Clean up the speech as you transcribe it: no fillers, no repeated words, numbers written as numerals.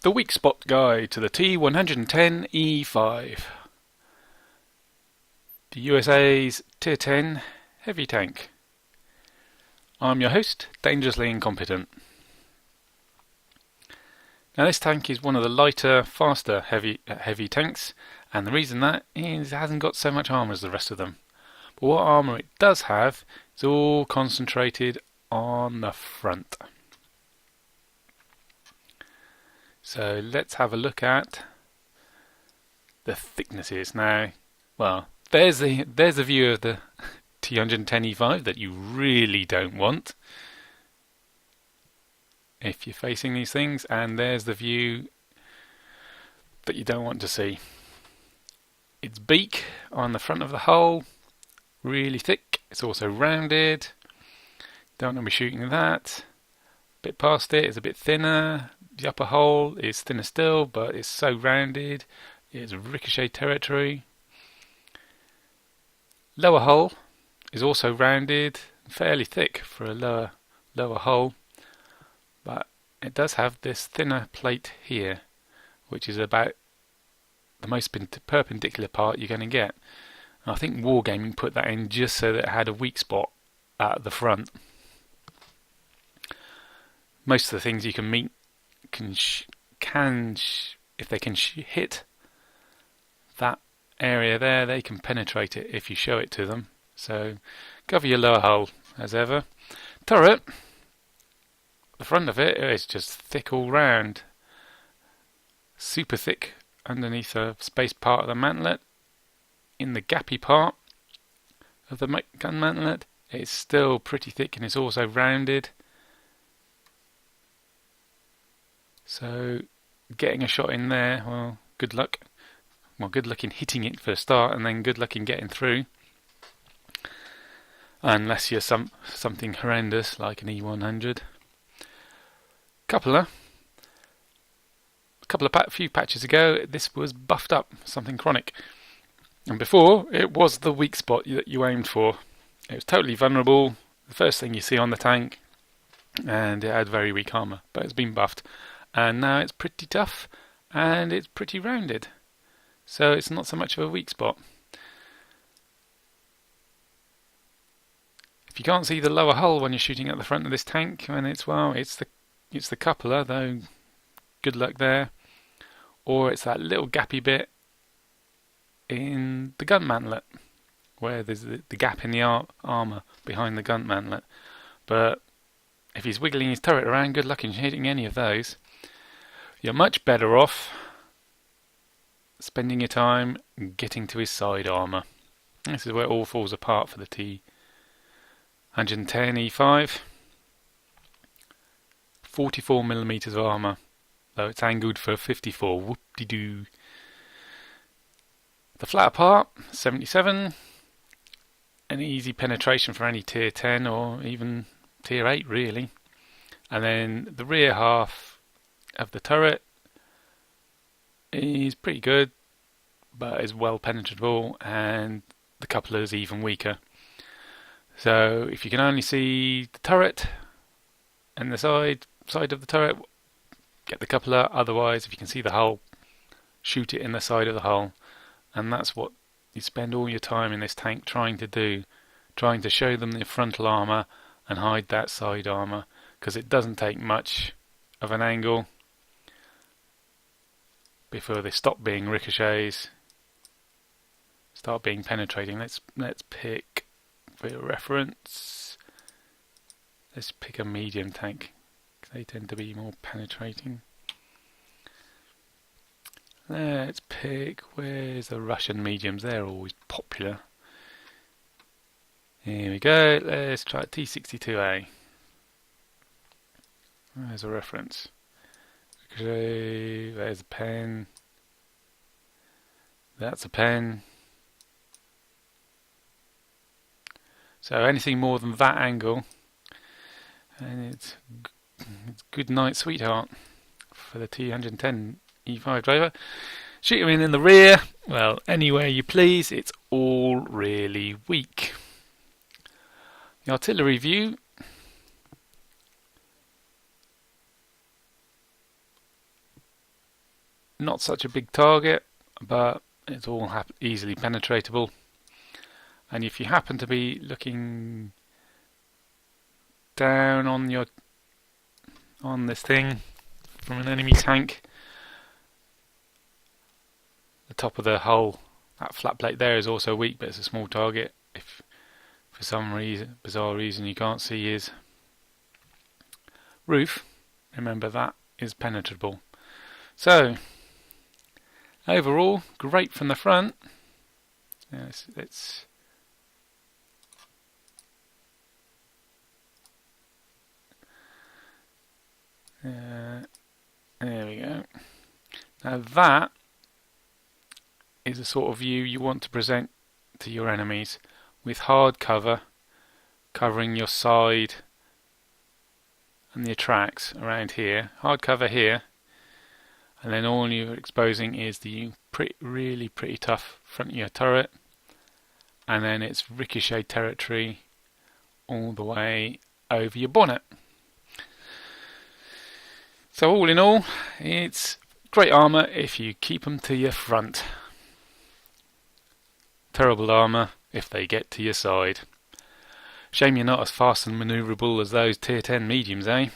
The Weak Spot Guide to the T110E5, the USA's Tier 10 heavy tank. I'm your host, Dangerously Incompetent. Now this tank is one of the lighter, faster heavy tanks, and the reason that is it hasn't got so much armour as the rest of them. But what armour it does have is all concentrated on the front. So let's have a look at the thicknesses now. Well, there's the view of the T110E5 that you really don't want if you're facing these things, and there's the view that you don't want to see. Its beak on the front of the hull, really thick. It's also rounded. Don't want to be shooting that. A bit past it is a bit thinner. The upper hull is thinner still, but it's so rounded. It's ricochet territory. Lower hull is also rounded, fairly thick for a lower hull, but it does have this thinner plate here, which is about the most perpendicular part you're going to get. And I think Wargaming put that in just so that it had a weak spot at the front. Most of the things you can meet if they can hit that area there, they can penetrate it if you show it to them. So cover your lower hull as ever. Turret, the front of it is just thick all round, super thick underneath the space part of the mantlet. In the gappy part of the gun mantlet, it's still pretty thick and it's also rounded. So getting a shot in there, well, good luck. Well, good luck in hitting it for a start, and then good luck in getting through. Unless you're something horrendous like an E100. Few patches ago, this was buffed up, something chronic. And before, it was the weak spot that you aimed for. It was totally vulnerable, the first thing you see on the tank, and it had very weak armour, but it's been buffed. And now it's pretty tough, and it's pretty rounded. So it's not so much of a weak spot. If you can't see the lower hull when you're shooting at the front of this tank, then it's the cupola, though good luck there. Or it's that little gappy bit in the gun mantlet, where there's the gap in the armour behind the gun mantlet. But if he's wiggling his turret around, good luck in hitting any of those. You're much better off spending your time getting to his side armour. This is where it all falls apart for the T110E5. 44mm of armour, though it's angled for 54. Whoop-de-doo. The flatter part, 77. An easy penetration for any tier 10 or even tier 8 really. And then the rear half of the turret is pretty good, but is well penetrable, and the coupler is even weaker. So if you can only see the turret and the side of the turret, get the coupler. Otherwise, if you can see the hull, shoot it in the side of the hull. And that's what you spend all your time in this tank trying to do, trying to show them the frontal armour and hide that side armour, because it doesn't take much of an angle before they stop being ricochets, start being penetrating. Let's pick, for reference, let's pick a medium tank, because they tend to be more penetrating. Let's pick, where's the Russian mediums? They're always popular. Here we go, let's try T62A. There's a reference. There's a pen. That's a pen. So anything more than that angle, and it's good night, sweetheart, for the T110E5 driver. Shoot him in the rear. Well, anywhere you please. It's all really weak. The artillery view. Not such a big target, but it's all easily penetratable. And if you happen to be looking down on this thing from an enemy tank, the top of the hull, that flat plate there is also weak, but it's a small target. If for some reason, bizarre reason, you can't see his roof, remember that is penetrable. So overall, great from the front. It's there we go. Now that is the sort of view you want to present to your enemies, with hard cover covering your side and the tracks around here. Hard cover here, and then all you're exposing is the really pretty tough front of your turret, and then it's ricochet territory all the way over your bonnet. So all in all, it's great armour if you keep them to your front. Terrible armour if they get to your side. Shame you're not as fast and manoeuvrable as those tier 10 mediums, eh?